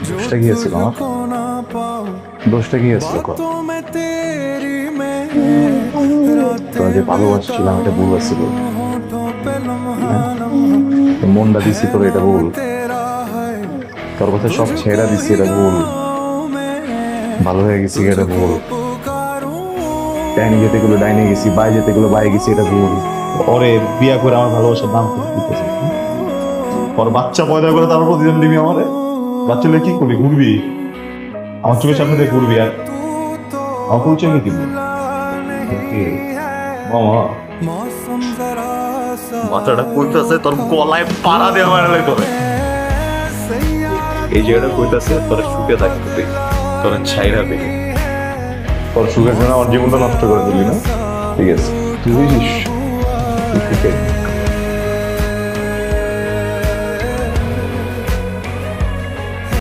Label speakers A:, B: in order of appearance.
A: দোষটা গিয়েছিল আমার, দোষটা গিয়েছিল তোরা যে ভালোবাসছিলাম এটা ভুল ছিল, মনটা দিছি তোর এটা ভুল, তোর কথা সব ছেড়া দিছি এটা ভুল, ভালো হয়ে গেছি এটা ভুল, ডাইনি যেতে গুলো ডাইনে গেছি, বাই যেতে গুলো বাই গেছি এটা ভুল।
B: ওরে বিয়া করে আমার ভালোবাসার দাম দিতেছে, ওর বাচ্চা পয়দা করে তারপর প্রতিদিন দিবি আমারে? বাচ্চা হলে কি করবি? ঘুরবি আমার চোখের সামনে দিয়ে ঘুরবি আর আমার পরিচয় কি দিবি? মামা মাথাটা কইতাছে তোর গলায় পাড়া দেওয়া মারালে করে, এই জায়গাটা কইতাছে তোর সুখে থাকতে, তোর ছাইরা দেখে,
A: তোর সুখের জন্য আমার জীবনটা নষ্ট করে দিলি না? ঠিক আছে, তুই বুঝিস